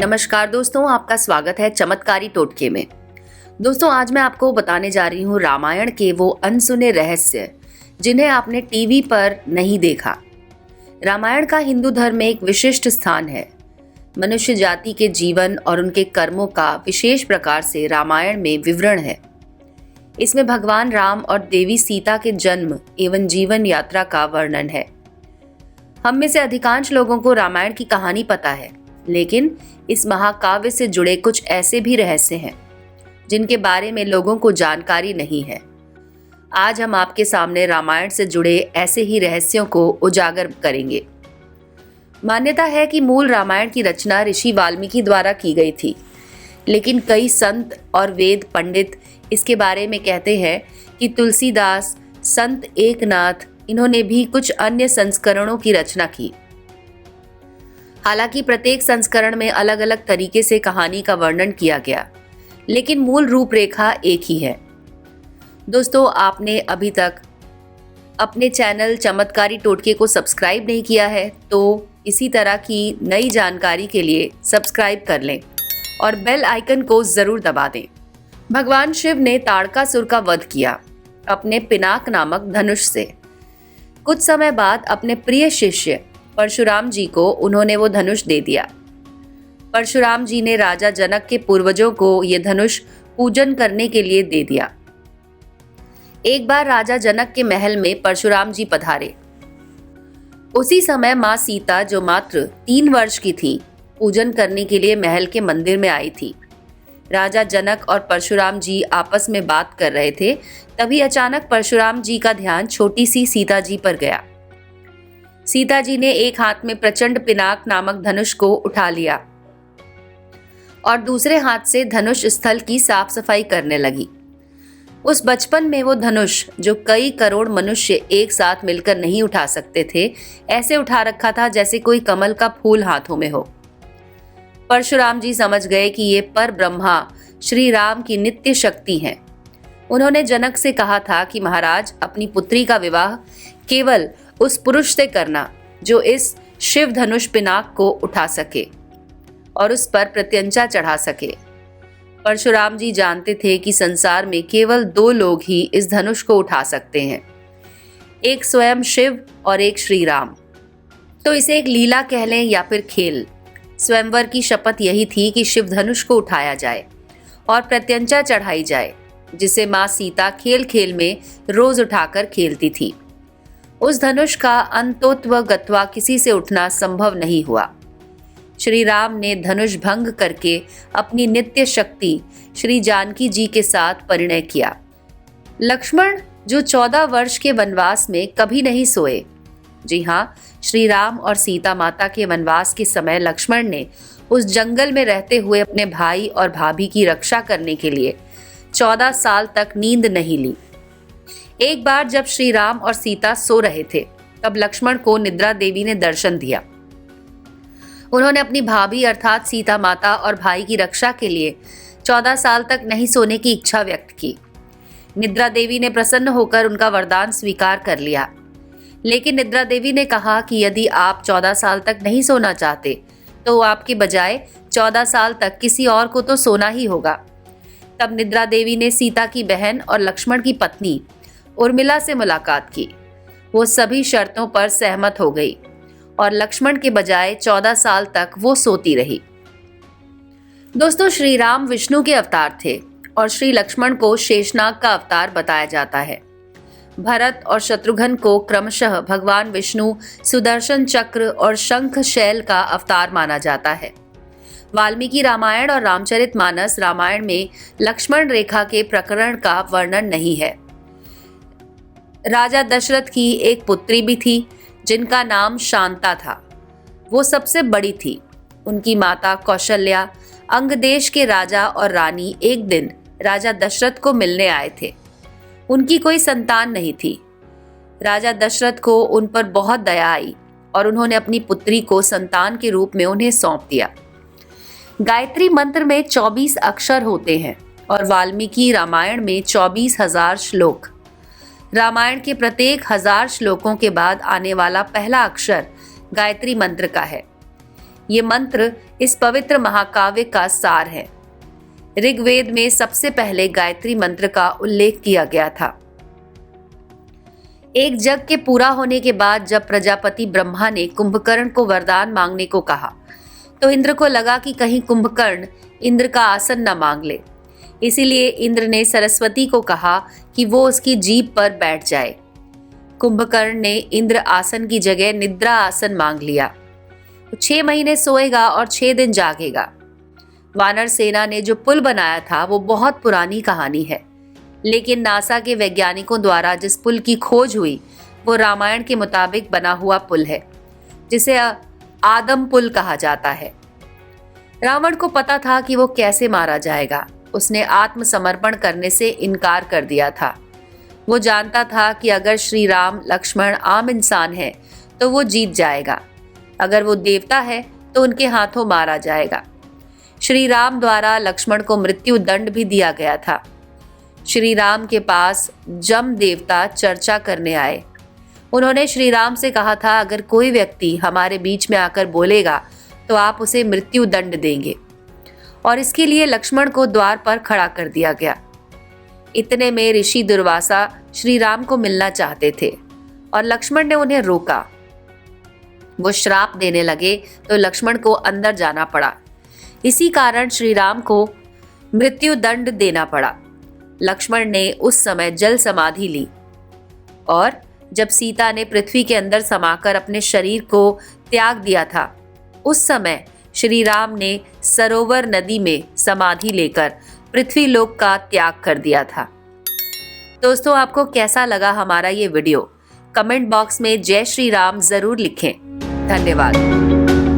नमस्कार दोस्तों, आपका स्वागत है चमत्कारी टोटके में। दोस्तों, आज मैं आपको बताने जा रही हूँ रामायण के वो अनसुने रहस्य जिन्हें आपने टीवी पर नहीं देखा। रामायण का हिंदू धर्म में एक विशिष्ट स्थान है। मनुष्य जाति के जीवन और उनके कर्मों का विशेष प्रकार से रामायण में विवरण है। इसमें भगवान राम और देवी सीता के जन्म एवं जीवन यात्रा का वर्णन है। हम में से अधिकांश लोगों को रामायण की कहानी पता है, लेकिन इस महाकाव्य से जुड़े कुछ ऐसे भी रहस्य हैं जिनके बारे में लोगों को जानकारी नहीं है। आज हम आपके सामने रामायण से जुड़े ऐसे ही रहस्यों को उजागर करेंगे। मान्यता है कि मूल रामायण की रचना ऋषि वाल्मीकि द्वारा की गई थी, लेकिन कई संत और वेद पंडित इसके बारे में कहते हैं कि तुलसीदास, संत एकनाथ, इन्होंने भी कुछ अन्य संस्करणों की रचना की। हालांकि प्रत्येक संस्करण में अलग अलग तरीके से कहानी का वर्णन किया गया, लेकिन मूल रूपरेखा एक ही है। दोस्तों, आपने अभी तक अपने चैनल चमत्कारी टोटके को सब्सक्राइब नहीं किया है तो इसी तरह की नई जानकारी के लिए सब्सक्राइब कर लें और बेल आइकन को जरूर दबा दें। भगवान शिव ने ताड़कासुर का वध किया अपने पिनाक नामक धनुष से। कुछ समय बाद अपने प्रिय शिष्य परशुराम जी को उन्होंने वो धनुष दे दिया। परशुराम जी ने राजा जनक के पूर्वजों को ये धनुष पूजन करने के लिए दे दिया। एक बार राजा जनक के महल में परशुराम जी पधारे। उसी समय मां सीता, जो मात्र 3 वर्ष की थी, पूजन करने के लिए महल के मंदिर में आई थी। राजा जनक और परशुराम जी आपस में बात कर रहे थे। तभी अचानक परशुराम जी का ध्यान छोटी सी सीता जी पर गया। सीता जी ने एक हाथ में प्रचंड पिनाक नामक धनुष को उठा लिया और दूसरे हाथ से धनुष स्थल की साफ सफाई करने लगी। उस बचपन में वो धनुष, जो कई करोड़ मनुष्य एक साथ मिलकर नहीं उठा सकते थे, ऐसे उठा रखा था जैसे कोई कमल का फूल हाथों में हो। परशुराम जी समझ गए कि ये पर ब्रह्मा श्री राम की नित्य शक्ति हैं। उन्होंने जनक से कहा था कि महाराज, अपनी पुत्री का विवाह केवल उस पुरुष से करना जो इस शिव धनुष पिनाक को उठा सके और उस पर प्रत्यंचा चढ़ा सके। परशुराम जी जानते थे कि संसार में केवल 2 लोग ही इस धनुष को उठा सकते हैं, एक स्वयं शिव और एक श्री राम। तो इसे एक लीला कह लें या फिर खेल। स्वयंवर की शपथ यही थी कि शिव धनुष को उठाया जाए और प्रत्यंचा चढ़ाई जाए, जिसे मां सीता खेल खेल में रोज उठाकर खेलती थी। उस धनुष का अंतोत्व गत्वा किसी से उठना संभव नहीं हुआ। श्री राम ने धनुष भंग करके अपनी नित्य शक्ति श्री जानकी जी के साथ परिणय किया। लक्ष्मण, जो 14 वर्ष के वनवास में कभी नहीं सोए। जी हाँ, श्री राम और सीता माता के वनवास के समय लक्ष्मण ने उस जंगल में रहते हुए अपने भाई और भाभी की रक्षा करने के लिए 14 साल तक नींद नहीं ली। एक बार जब श्री राम और सीता सो रहे थे, तब लक्ष्मण को निद्रा देवी ने दर्शन दिया। उन्होंने अपनी भाभी अर्थात सीता माता और भाई की रक्षा के लिए 14 साल तक नहीं सोने की इच्छा व्यक्त की। निद्रा देवी ने प्रसन्न होकर उनका वरदान स्वीकार कर लिया, लेकिन निद्रा देवी ने कहा कि यदि आप 14 साल तक नहीं सोना चाहते तो आपके बजाय 14 साल तक किसी और को तो सोना ही होगा। तब निद्रा देवी ने सीता की बहन और लक्ष्मण की पत्नी उर्मिला से मुलाकात की। वो सभी शर्तों पर सहमत हो गई और लक्ष्मण के बजाय 14 साल तक वो सोती रही। दोस्तों, श्री राम विष्णु के अवतार थे और श्री लक्ष्मण को शेषनाग का अवतार बताया जाता है। भरत और शत्रुघ्न को क्रमशः भगवान विष्णु सुदर्शन चक्र और शंख शैल का अवतार माना जाता है। वाल्मीकि रामायण और रामचरितमानस रामायण में लक्ष्मण रेखा के प्रकरण का वर्णन नहीं है। राजा दशरथ की एक पुत्री भी थी जिनका नाम शांता था। वो सबसे बड़ी थी। उनकी माता कौशल्या, अंग देश के राजा और रानी, एक दिन राजा दशरथ को मिलने आए थे। उनकी कोई संतान नहीं थी। राजा दशरथ को उन पर बहुत दया आई और उन्होंने अपनी पुत्री को संतान के रूप में उन्हें सौंप दिया। गायत्री मंत्र में 24 अक्षर होते हैं और वाल्मीकि रामायण में 24,000 श्लोक। रामायण के प्रत्येक 1000 श्लोकों के बाद आने वाला पहला अक्षर गायत्री मंत्र का है। ये मंत्र इस पवित्र महाकाव्य का सार है। ऋग्वेद में सबसे पहले गायत्री मंत्र का उल्लेख किया गया था। एक यज्ञ के पूरा होने के बाद जब प्रजापति ब्रह्मा ने कुंभकर्ण को वरदान मांगने को कहा, तो इंद्र को लगा कि कहीं कुंभकर्ण इंद्र का आसन न मांग ले। इसीलिए इंद्र ने सरस्वती को कहा कि वो उसकी जीभ पर बैठ जाए। कुंभकर्ण ने इंद्र आसन की जगह निद्रा आसन मांग लिया। 6 महीने सोएगा और 6 दिन जागेगा। वानर सेना ने जो पुल बनाया था वो बहुत पुरानी कहानी है, लेकिन नासा के वैज्ञानिकों द्वारा जिस पुल की खोज हुई वो रामायण के मुताबिक बना हुआ पुल है, जिसे आदम पुल कहा जाता है। रावण को पता था कि वो कैसे मारा जाएगा। उसने आत्मसमर्पण करने से इनकार कर दिया था। वो जानता था कि अगर श्री राम लक्ष्मण आम इंसान है तो वो जीत जाएगा, अगर वो देवता है तो उनके हाथों मारा जाएगा। श्री राम द्वारा लक्ष्मण को मृत्यु दंड भी दिया गया था। श्री राम के पास जम देवता चर्चा करने आए। उन्होंने श्री राम से कहा था, अगर कोई व्यक्ति हमारे बीच में आकर बोलेगा तो आप उसे मृत्यु दंड देंगे, और इसके लिए लक्ष्मण को द्वार पर खड़ा कर दिया गया। इतने में ऋषि दुर्वासा श्री राम को मिलना चाहते थे और लक्ष्मण ने उन्हें रोका। वो श्राप देने लगे तो लक्ष्मण को अंदर जाना पड़ा। इसी कारण श्री राम को मृत्यु दंड देना पड़ा। लक्ष्मण ने उस समय जल समाधि ली, और जब सीता ने पृथ्वी के अंदर समाकर अपने शरीर को त्याग दिया था, उस समय श्री राम ने सरोवर नदी में समाधि लेकर पृथ्वी लोक का त्याग कर दिया था। दोस्तों, आपको कैसा लगा हमारा ये वीडियो? कमेंट बॉक्स में जय श्री राम जरूर लिखें। धन्यवाद।